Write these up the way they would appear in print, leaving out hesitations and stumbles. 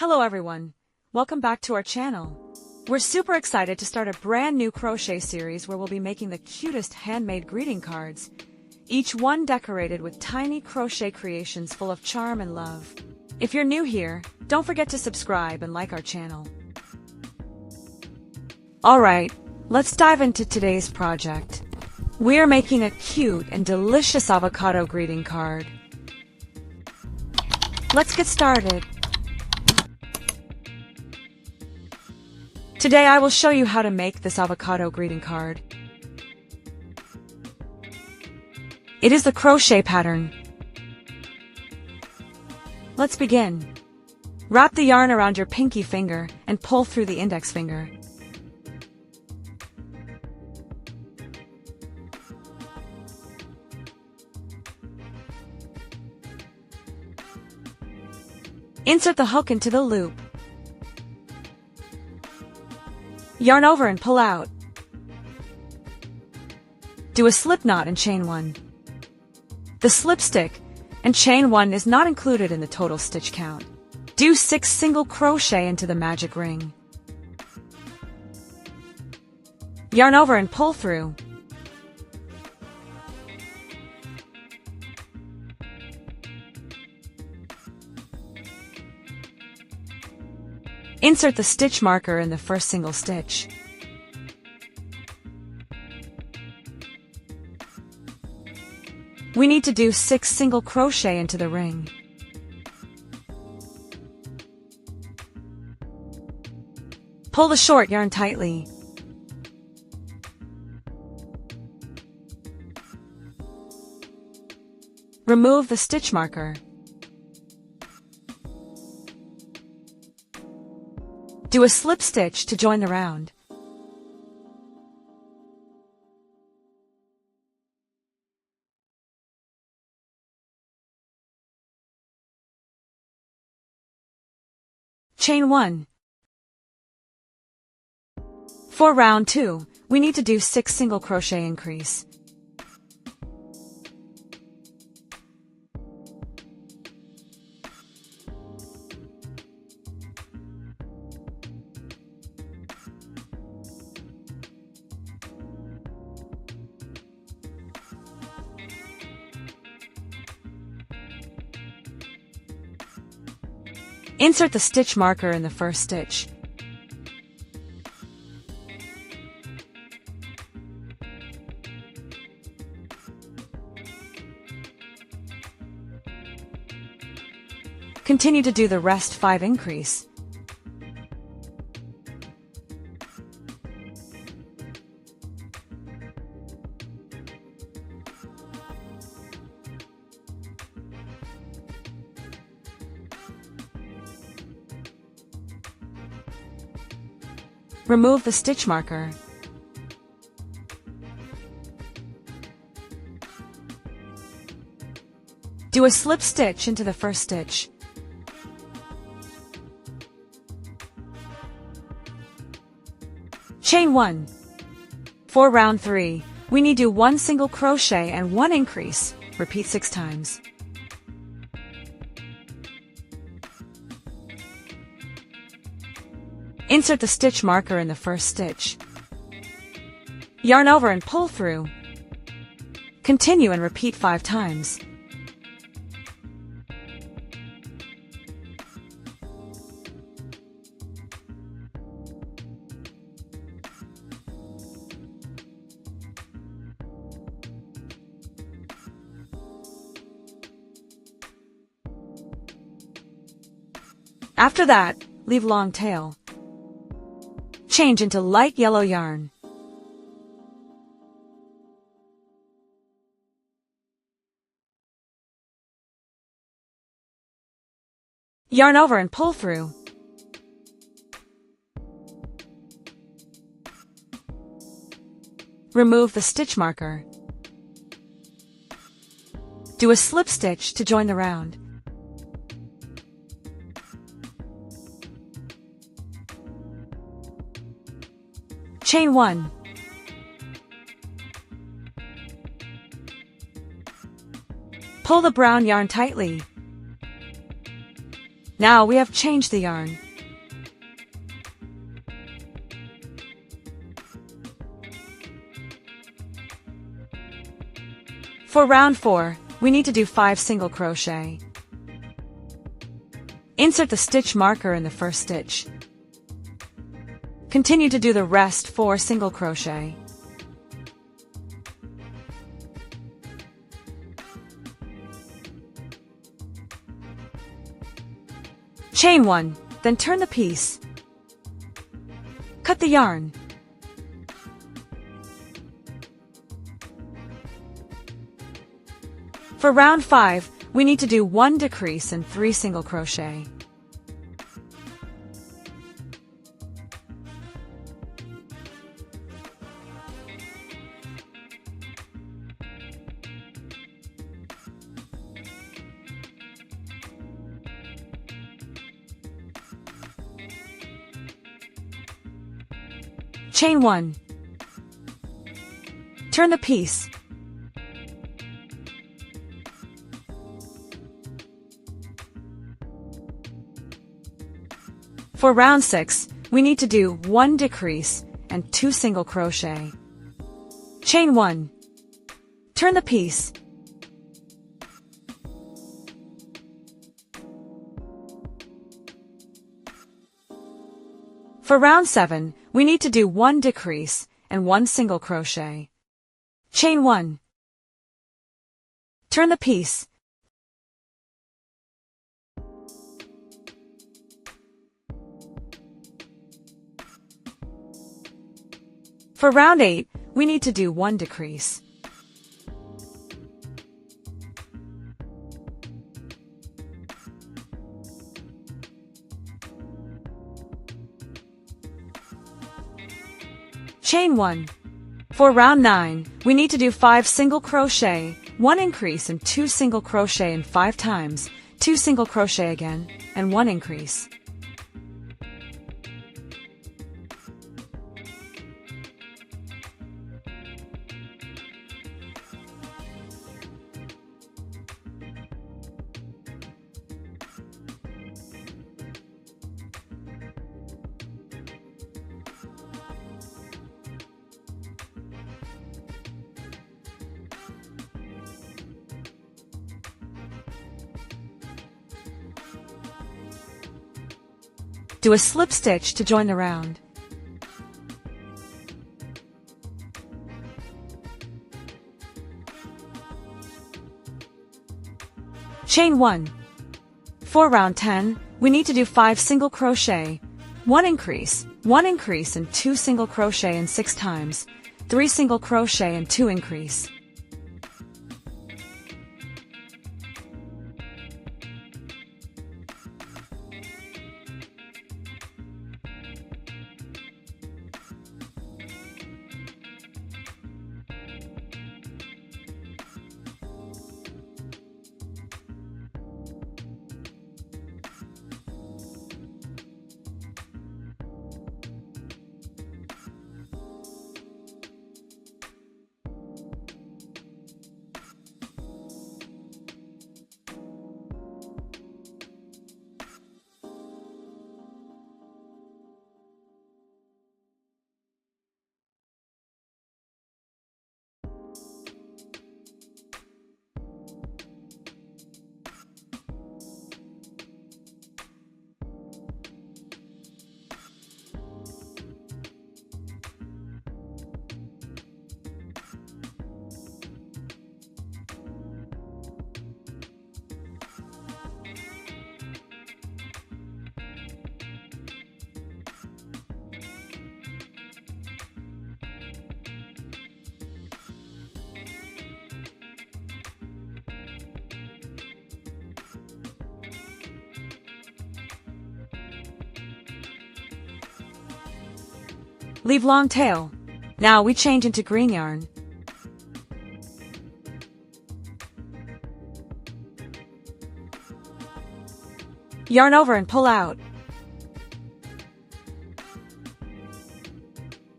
Hello everyone, welcome back to our channel. We're super excited to start a brand new crochet series where we'll be making the cutest handmade greeting cards, each one decorated with tiny crochet creations full of charm and love. If you're new here, don't forget to subscribe and like our channel. Alright, let's dive into today's project. We're making a cute and delicious avocado greeting card. Let's get started. Today I will show you how to make this avocado greeting card. It is the crochet pattern. Let's begin. Wrap the yarn around your pinky finger and pull through the index finger. Insert the hook into the loop. Yarn over and pull out. Do a slip knot and chain 1. The slip stick and chain 1 is not included in the total stitch count. Do 6 single crochet into the magic ring. Yarn over and pull through. Insert the stitch marker in the first single stitch. We need to do 6 single crochet into the ring. Pull the short yarn tightly. Remove the stitch marker. Do a slip stitch to join the round. Chain 1. For round 2, we need to do 6 single crochet increase. Insert the stitch marker in the first stitch. Continue to do the rest 5 increase. Remove the stitch marker. Do a slip stitch into the first stitch. Chain 1. For round 3, we need to do 1 single crochet and 1 increase. Repeat 6 times. Insert the stitch marker in the first stitch. Yarn over and pull through. Continue and repeat 5 times. After that, leave long tail. Change into light yellow yarn. Yarn over and pull through. Remove the stitch marker. Do a slip stitch to join the round. Chain 1. Pull the brown yarn tightly. Now we have changed the yarn. For round 4, we need to do 5 single crochet. Insert the stitch marker in the first stitch. Continue to do the rest 4 single crochet. Chain 1, then turn the piece. Cut the yarn. For round 5, we need to do 1 decrease and 3 single crochet. Chain 1. Turn the piece. For round 6, we need to do 1 decrease and 2 single crochet. Chain 1. Turn the piece. For round 7, we need to do 1 decrease and 1 single crochet. Chain 1. Turn the piece. For round 8, we need to do 1 decrease. Chain 1. For round 9, we need to do 5 single crochet, 1 increase and 2 single crochet in 5 times, 2 single crochet again, and 1 increase. Do a slip stitch to join the round. Chain 1. For round 10, we need to do 5 single crochet, 1 increase and 2 single crochet in 6 times, 3 single crochet and 2 increase. Leave long tail. Now we change into green yarn. Yarn over and pull out.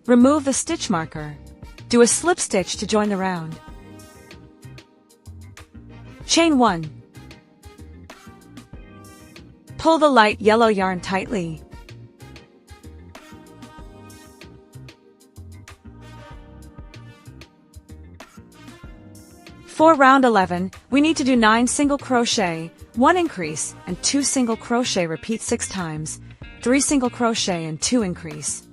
Remove the stitch marker. Do a slip stitch to join the round. Chain 1. Pull the light yellow yarn tightly. For round 11, we need to do 9 single crochet, 1 increase, and 2 single crochet. Repeat 6 times, 3 single crochet and 2 increase.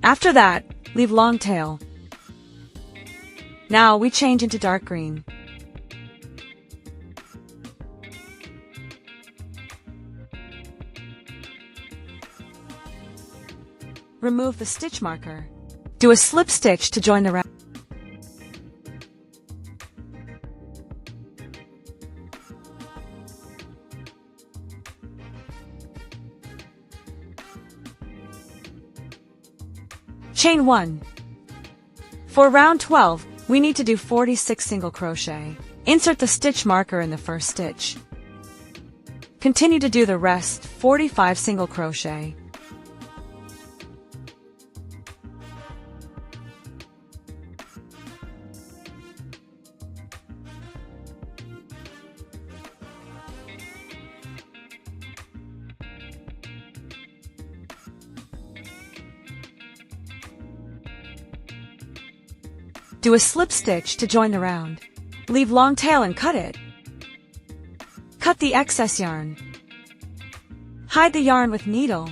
After that, leave long tail. Now we change into dark green. Remove the stitch marker. Do a slip stitch to join the round. Chain 1. For round 12, we need to do 46 single crochet. Insert the stitch marker in the first stitch. Continue to do the rest, 45 single crochet. Do a slip stitch to join the round. Leave long tail and cut it. Cut the excess yarn. Hide the yarn with needle.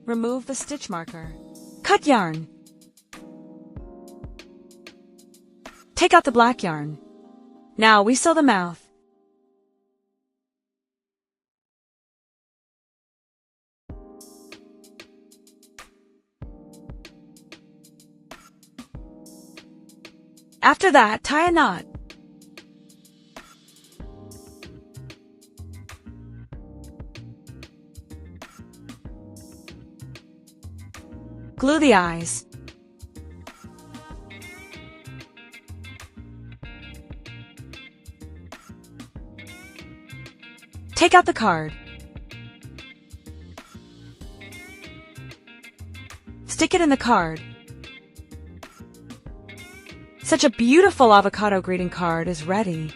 Remove the stitch marker. Cut yarn. Take out the black yarn. Now we sew the mouth. After that, tie a knot. Glue the eyes. Take out the card. Stick it in the card. Such a beautiful avocado greeting card is ready.